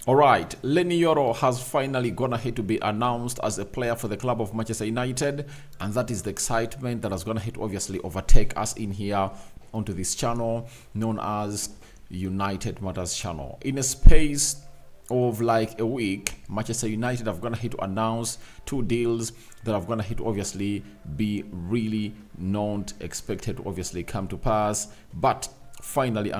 Alright, Leny Yoro has finally gone ahead to be announced as a player for the club of Manchester United, and that is the excitement that has gone ahead to obviously overtake us in here onto this channel known as United Matters channel. In a space of like a week, Manchester United have gone ahead to announce two deals that have gone ahead to obviously be really not expected to obviously come to pass, but finally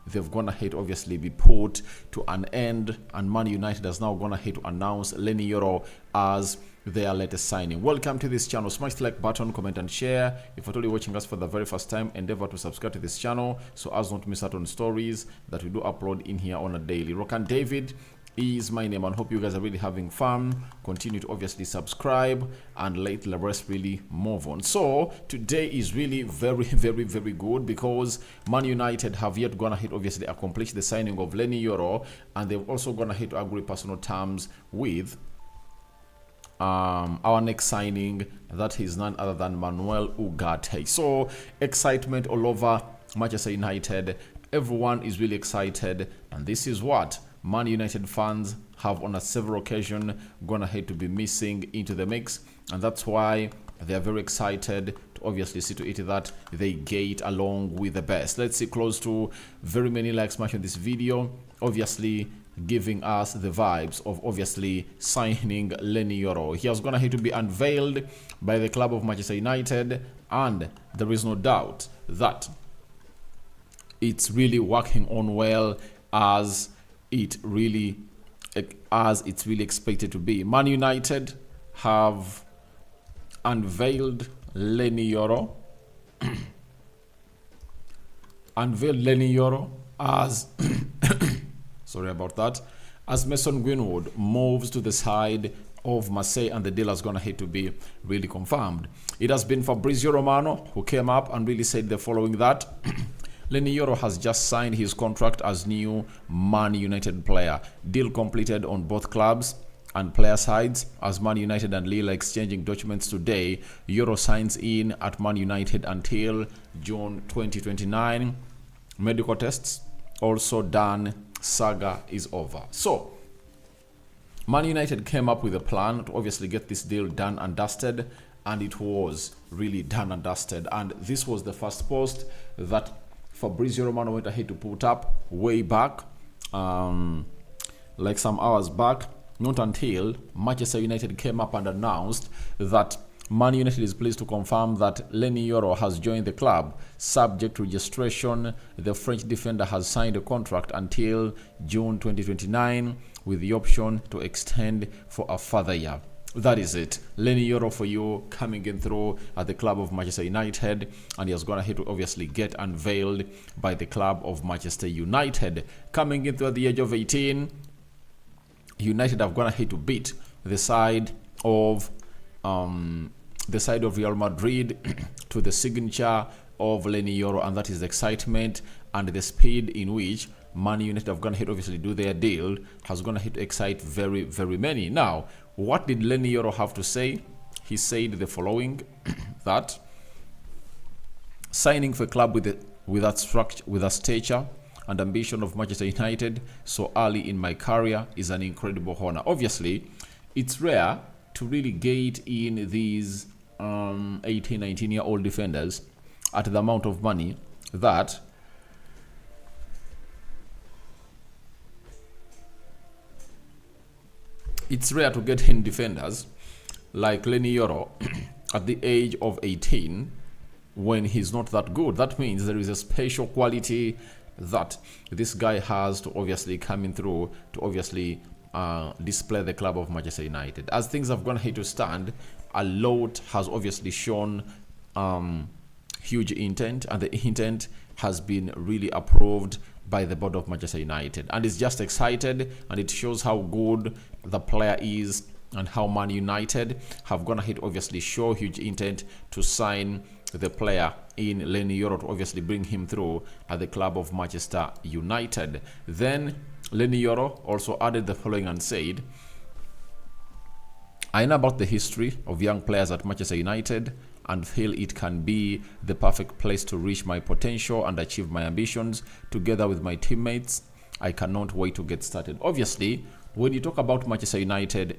they've gone ahead to obviously be put to an end, and Man United has now gone ahead to announce Leny Yoro as their latest signing. Welcome to this channel. Smash the like button, comment and share. If you're watching us for the very first time, endeavor to subscribe to this channel so as not to miss out on stories that we do upload in here on a daily. Rokan David is my name, and hope you guys are really having fun. Continue to obviously subscribe and let the rest really move on. So today is really very good because Man United have yet gone ahead obviously accomplish the signing of Leny Yoro, and they've also gone ahead to agree personal terms with our next signing, that is none other than Manuel Ugarte. So excitement all over Manchester United. Everyone is really excited, and this is what Man United fans have on a several occasions gone ahead to be missing into the mix, and that's why they are very excited to obviously see to it that they get along with the best. Let's see close to very many likes matching this video, obviously giving us the vibes of obviously signing Leny Yoro. He has gone ahead to be unveiled by the club of Manchester United, and there is no doubt that it's really working on well as it's really expected to be. Man United have unveiled Leny Yoro as sorry about that, as Mason Greenwood moves to the side of Marseille, and the deal has gone ahead to be really confirmed. It has been Fabrizio Romano who came up and really said the following, that Leny Yoro has just signed his contract as new Man United player. Deal completed on both clubs and player sides, as Man United and Lille are exchanging documents today. Yoro signs in at Man United until June 2029. Medical tests also done. Saga is over. So Man United came up with a plan to obviously get this deal done and dusted, and it was really done and dusted. And this was the first post that Fabrizio Romano went ahead to put up way back, like some hours back, not until Manchester United came up and announced that Man United is pleased to confirm that Leny Yoro has joined the club. Subject to registration, the French defender has signed a contract until June 2029 with the option to extend for a further year. That is it. Leny Yoro for you, coming in through at the club of Manchester United, and he has gone ahead to obviously get unveiled by the club of Manchester United. Coming in through at the age of 18, United have gone ahead to beat the side of Real Madrid to the signature of Leny Yoro, and that is the excitement and the speed in which Man United have gone ahead obviously do their deal has gone ahead to excite very many. Now, what did Leny Yoro have to say? He said the following, that signing for a club with a stature and ambition of Manchester United so early in my career is an incredible honor. Obviously, it's rare to really get in these 18-19-year-old defenders at the amount of money that it's rare to get in defenders like Leny Yoro at the age of 18 when he's not that good. That means there is a special quality that this guy has to obviously come in through to obviously display the club of Manchester United. As things have gone ahead to stand, a lot has obviously shown huge intent, and the intent has been really approved by the board of Manchester United, and it's just excited, and it shows how good the player is and how Man United have gone ahead obviously show huge intent to sign the player in Leny Yoro to obviously bring him through at the club of Manchester United. Then Leny Yoro also added the following and said, I know about the history of young players at Manchester United and feel it can be the perfect place to reach my potential and achieve my ambitions together with my teammates. I cannot wait to get started. Obviously, when you talk about Manchester United,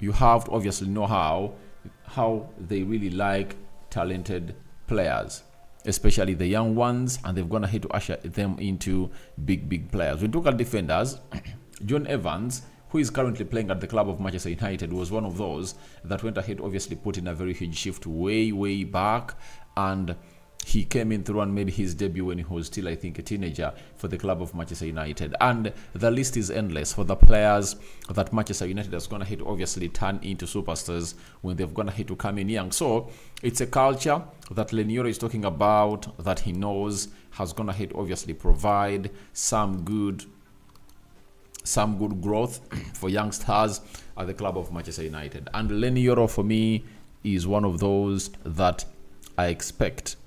you have to obviously know how they really like talented players, especially the young ones, and they've gone ahead to usher them into big players. When you look at defenders, John Evans, who is currently playing at the club of Manchester United, was one of those that went ahead, obviously put in a very huge shift way back, and he came in through and made his debut when he was still, I think, a teenager for the club of Manchester United. And the list is endless for the players that Manchester United has gone ahead to obviously turn into superstars when they've gone ahead to come in young. So it's a culture that Leny Yoro is talking about, that he knows has gone ahead to obviously provide some good growth for young stars at the club of Manchester United. And Leny Yoro, for me, is one of those that I expect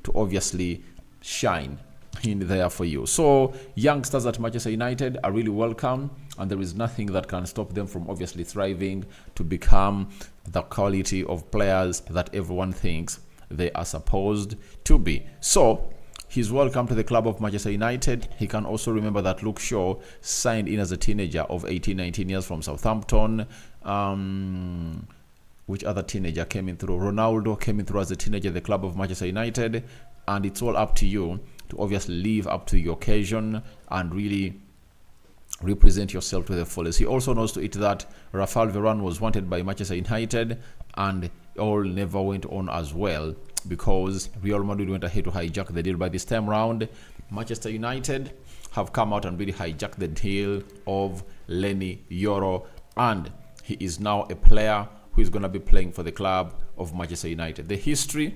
to obviously shine in there for you. So youngsters at Manchester United are really welcome, and there is nothing that can stop them from obviously thriving to become the quality of players that everyone thinks they are supposed to be. So he's welcome to the club of Manchester United. He can also remember that Luke Shaw signed in as a teenager of 18-19 years from Southampton. Which other teenager came in through? Ronaldo came in through as a teenager at the club of Manchester United. And it's all up to you to obviously live up to the occasion and really represent yourself to the fullest. He also knows to it that Rafael Varane was wanted by Manchester United, and all never went on as well, because Real Madrid went ahead to hijack the deal. By this time round, Manchester United have come out and really hijacked the deal of Leny Yoro, and he is now a player who is going to be playing for the club of Manchester United. The history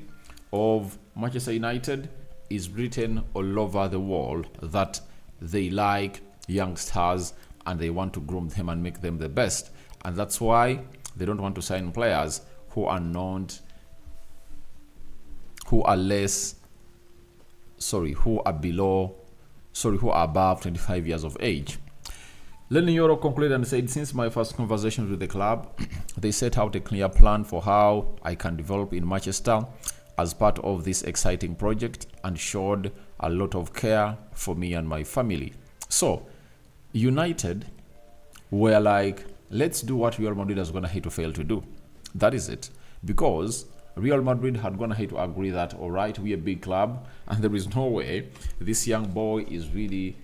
of Manchester United is written all over the world, that they like young stars and they want to groom them and make them the best. And that's why they don't want to sign players who are above 25 years of age. Leny Yoro concluded and said, since my first conversations with the club, they set out a clear plan for how I can develop in Manchester as part of this exciting project, and showed a lot of care for me and my family. So United were like, let's do what Real Madrid has gone ahead to fail to do. That is it. Because Real Madrid had gone ahead to agree that, all right, we're a big club, and there is no way this young boy is really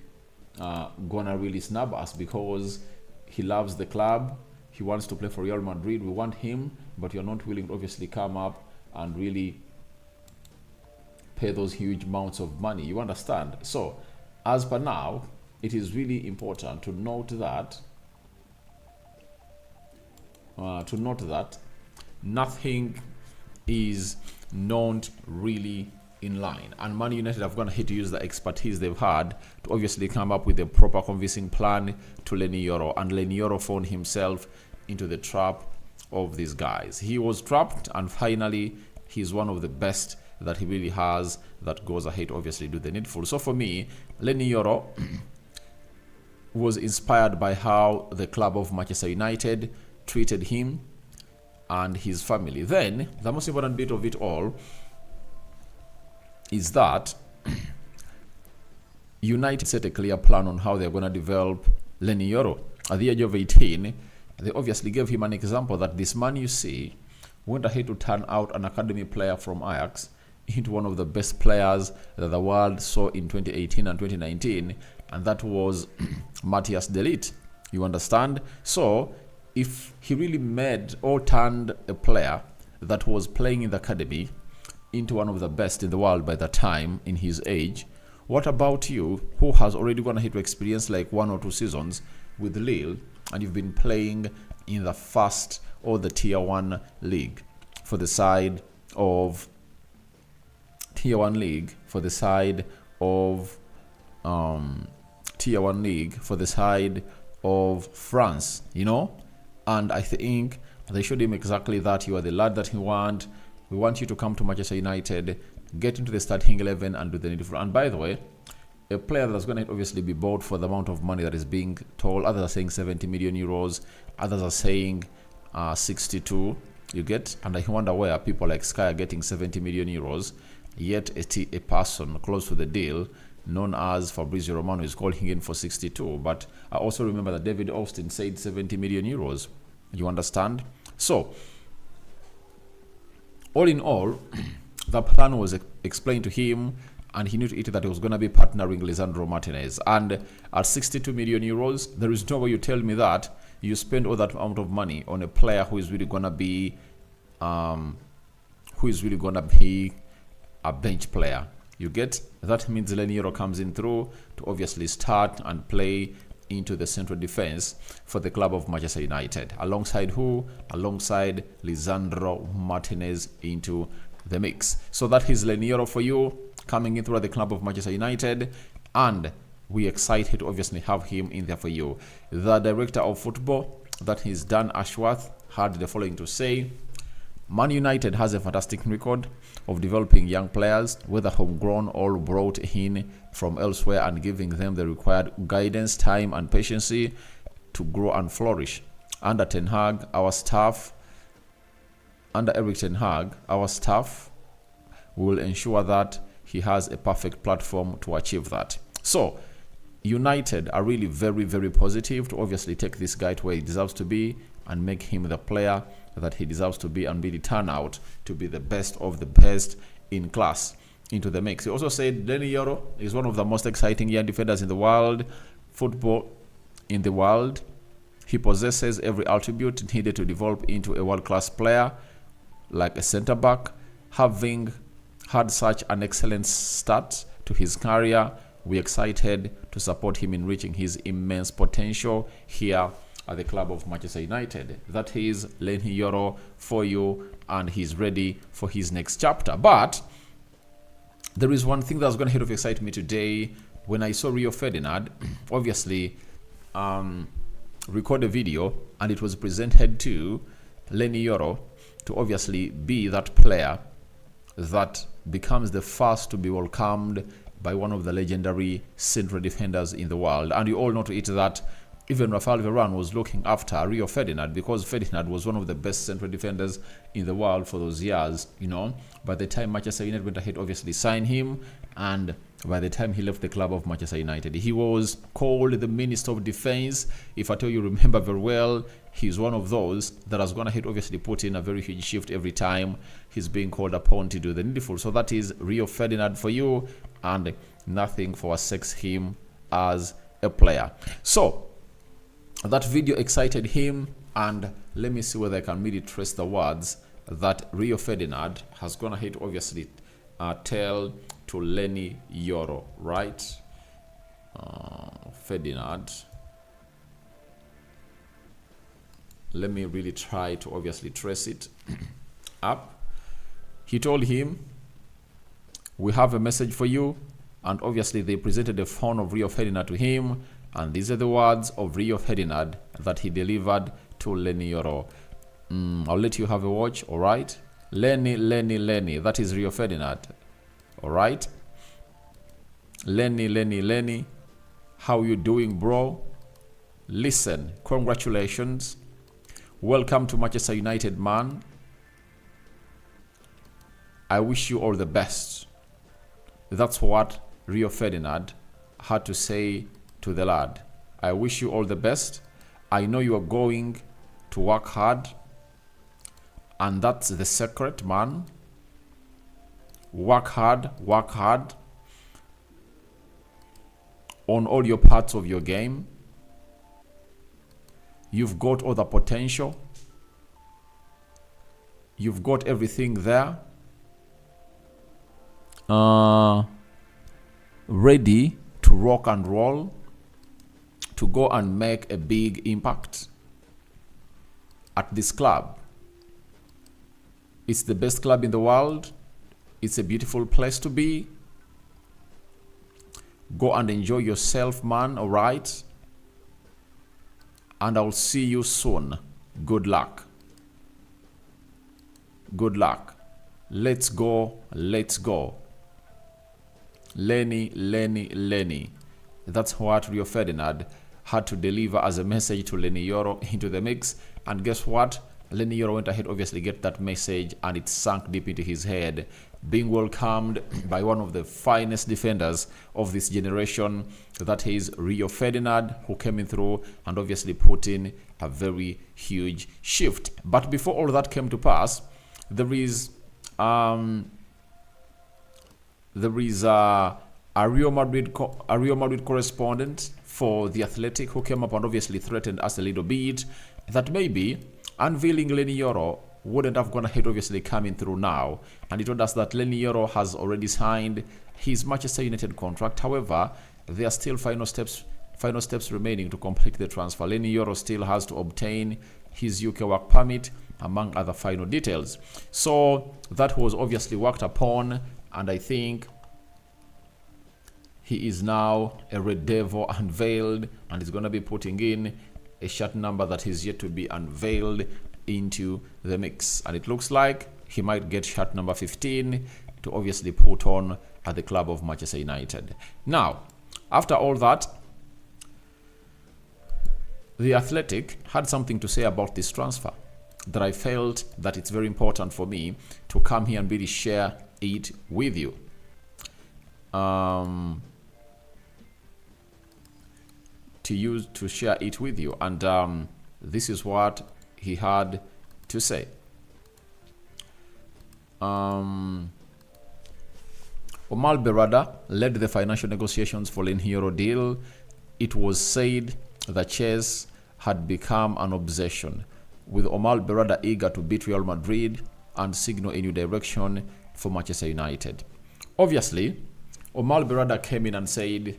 gonna really snub us, because he loves the club, he wants to play for Real Madrid, we want him, but you're not willing to obviously come up and really pay those huge amounts of money. You understand? So as per now, it is really important to note that nothing is not really in line, and Man United have gone ahead to use the expertise they've had to obviously come up with a proper convincing plan to Leny Yoro, and Leny Yoro found himself into the trap of these guys. He was trapped, and finally he's one of the best that he really has, that goes ahead to obviously do the needful. So for me, Leny Yoro was inspired by how the club of Manchester United treated him and his family. Then the most important bit of it all is that United set a clear plan on how they're going to develop Leny Yoro. At the age of 18, they obviously gave him an example that this man you see went ahead to turn out an academy player from Ajax into one of the best players that the world saw in 2018 and 2019, and that was Matthias de Ligt. You understand? So if he really made or turned a player that was playing in the academy into one of the best in the world by that time in his age, what about you, who has already gone ahead to experience like 1 or 2 seasons with Lille, and you've been playing in the first or the tier 1 league for the side of tier 1 league for the side of France, you know? And I think they showed him exactly that. You are the lad that we want you to come to Manchester United, get into the starting 11 and do the needful. And by the way, a player that's going to obviously be bought for the amount of money that is being told. Others are saying 70 million euros, others are saying 62, you get? And I wonder where people like Sky are getting 70 million euros, yet a person close to the deal known as Fabrizio Romano is calling in for 62. But I also remember that David Austin said 70 million euros. You understand? So, all in all, the plan was explained to him, and he knew to it that he was going to be partnering Lisandro Martinez. And at 62 million euros, there is no way you tell me that you spend all that amount of money on a player who is really going to be a bench player. You get? That means Leny Yoro comes in through to obviously start and play into the central defense for the club of Manchester United. Alongside who? Alongside Lisandro Martinez into the mix. So that is Leny Yoro for you, coming in through the club of Manchester United, and we're excited to obviously have him in there for you. The director of football, that is Dan Ashworth, had the following to say: Man United has a fantastic record of developing young players, whether homegrown or brought in from elsewhere, and giving them the required guidance, time and patience to grow and flourish. Under Eric Ten Hag, our staff will ensure that he has a perfect platform to achieve that. So, United are really very, very positive to obviously take this guy to where he deserves to be and make him the player that he deserves to be, and really turn out to be the best of the best in class into the mix. He also said Leny Yoro is one of the most exciting young defenders in the world, He possesses every attribute needed to develop into a world-class player, like a centre-back. Having had such an excellent start to his career, we're excited to support him in reaching his immense potential here at the club of Manchester United. That is Leny Yoro for you, and he's ready for his next chapter. But there is one thing that's going to excite me today. When I saw Rio Ferdinand obviously record a video, and it was presented to Leny Yoro to obviously be that player that becomes the first to be welcomed by one of the legendary central defenders in the world. And you all know to it that even Rafael Varane was looking after Rio Ferdinand, because Ferdinand was one of the best central defenders in the world for those years, you know. By the time Manchester United went ahead, obviously signed him, and by the time he left the club of Manchester United, he was called the Minister of Defense. If at all you remember very well, he's one of those that has gone ahead, obviously put in a very huge shift every time he's being called upon to do the needful. So that is Rio Ferdinand for you, and nothing forsakes him as a player. So that video excited him, and let me see whether I can really trace the words that Rio Ferdinand has gone ahead to obviously tell to Leny Yoro, right? Ferdinand. Let me really try to obviously trace it up. He told him, "We have a message for you," and obviously they presented the phone of Rio Ferdinand to him, and these are the words of Rio Ferdinand that he delivered to Leny Yoro. I'll let you have a watch, all right? Leny, that is Rio Ferdinand, all right? Leny, how you doing, bro? Listen, congratulations. Welcome to Manchester United, man. I wish you all the best. That's what Rio Ferdinand had to say to the lad. I wish you all the best. I know you are going to work hard, and that's the secret, man. Work hard on all your parts of your game. You've got all the potential. You've got everything there. Ready to rock and roll, to go and make a big impact at this club. It's the best club in the world. It's a beautiful place to be. Go and enjoy yourself, man, all right? And I'll see you soon. Good luck. Good luck. Let's go. Leny. That's what Rio Ferdinand had to deliver as a message to Leny Yoro into the mix. And guess what? Leny Yoro went ahead, obviously, get that message, and it sank deep into his head. being welcomed by one of the finest defenders of this generation, that is Rio Ferdinand, who came in through and obviously put in a very huge shift. But before all that came to pass, there is a Real Madrid correspondent for The Athletic who came up and obviously threatened us a little bit that maybe unveiling Leny Yoro wouldn't have gone ahead obviously coming through now, and he told us that Leny Yoro has already signed his Manchester United contract. However, there are still final steps remaining to complete the transfer. Leny Yoro still has to obtain his UK work permit, among other final details. So that was obviously worked upon, and I think he is now a Red Devil unveiled, and is going to be putting in a shirt number that is yet to be unveiled into the mix. And it looks like he might get shirt number 15 to obviously put on at the club of Manchester United. Now, after all that, The Athletic had something to say about this transfer that I felt that it's very important for me to come here and really share it with you. To share it with you, and this is what he had to say. Omar Berrada led the financial negotiations for Leny Yoro deal. It was said that chess had become an obsession, with Omar Berrada eager to beat Real Madrid and signal a new direction for Manchester United. Obviously, Omar Berrada came in and said,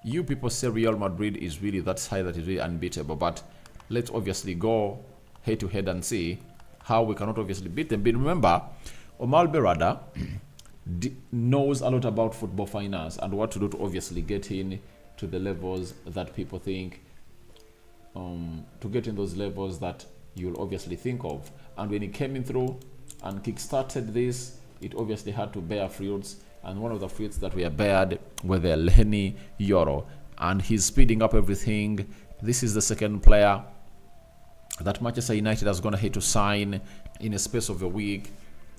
you people say Real Madrid is really that side that is really unbeatable, but let's obviously go head to head and see how we cannot obviously beat them. But remember, Omar Berrada knows a lot about football finance and what to do to obviously get in to the levels that people think, to get in those levels that you'll obviously think of. And when he came in through and kickstarted this, it obviously had to bear fruits. And one of the fruits that were bared were the Leny Yoro. And he's speeding up everything. This is the second player that Manchester United has gone ahead to sign in a space of a week.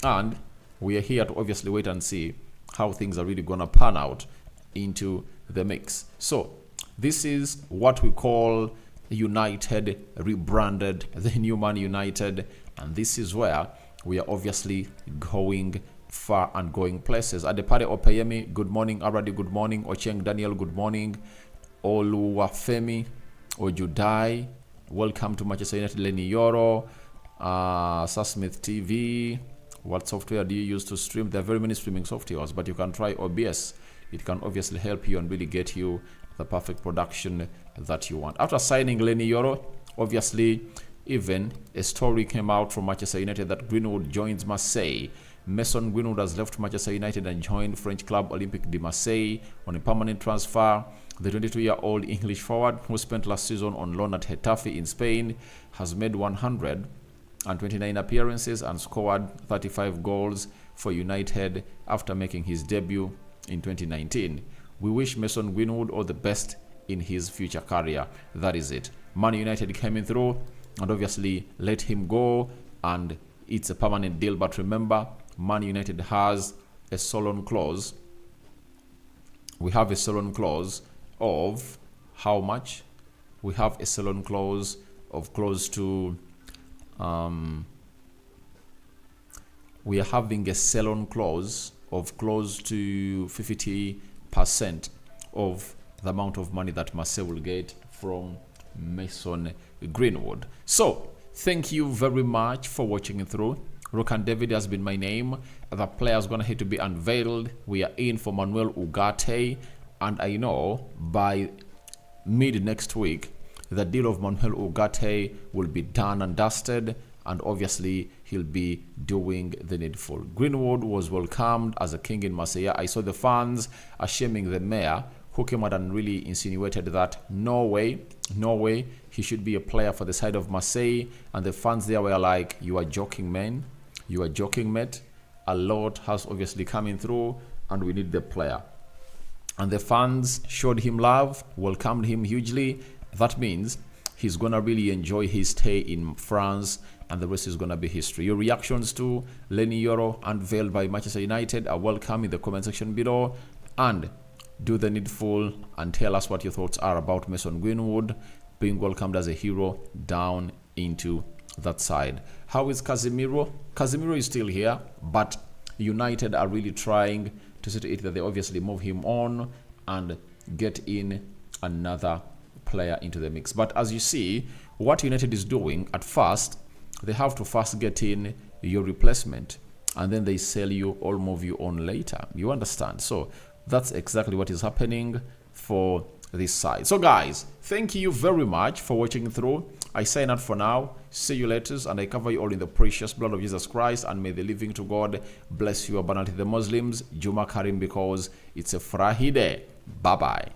And we are here to obviously wait and see how things are really going to pan out into the mix. So this is what we call United rebranded, the new Man United. And this is where we are obviously going far and going places. Adepare Opeyemi, good morning. Aradi, good morning. Ocheng Daniel, good morning. Oluwafemi Ojudai, welcome to Manchester United. Leny Yoro, Sasmith TV. What software do you use to stream? There are very many streaming softwares, but you can try OBS. It can obviously help you and really get you the perfect production that you want. After signing Leny Yoro, obviously, even a story came out from Manchester United that Greenwood joins Marseille. Mason Greenwood has left Manchester United and joined French club Olympique de Marseille on a permanent transfer. The 22-year-old English forward, who spent last season on loan at Getafe in Spain, has made 129 appearances and scored 35 goals for United after making his debut in 2019. We wish Mason Greenwood all the best in his future career. That is it. Man United came in through and obviously let him go, and it's a permanent deal. But remember, Man United has a sell-on clause. We have a sell-on clause of how much? We have a sell-on clause of close to we are having a sell-on clause of close to 50% of the amount of money that Marseille will get from Mason Greenwood. So thank you very much for watching it through. Rokan David has been my name. The player is going to have to be unveiled. We are in for Manuel Ugarte, and I know by mid next week the deal of Manuel Ugarte will be done and dusted, and obviously he'll be doing the needful. Greenwood was welcomed as a king in Marseille. I saw the fans shaming the mayor, who came out and really insinuated that no way he should be a player for the side of Marseille. And the fans there were like, you are joking, man. You are joking, mate. A lot has obviously coming through, and we need the player. And the fans showed him love, welcomed him hugely. That means he's going to really enjoy his stay in France and the rest is going to be history. Your reactions to Leny Yoro unveiled by Manchester United are welcome in the comment section below, and do the needful and tell us what your thoughts are about Mason Greenwood being welcomed as a hero down into that side. How is Casemiro? Casemiro is still here, but United are really trying to see to it that they obviously move him on and get in another player into the mix. But as you see, what United is doing at first, they have to first get in your replacement, and then they sell you or move you on later. You understand? So that's exactly what is happening for this side. So guys, thank you very much for watching through. I sign out for now. See you later, and I cover you all in the precious blood of Jesus Christ, and may the living to God bless you abundantly. The Muslims, Juma Karim, because it's a Friday. Bye bye.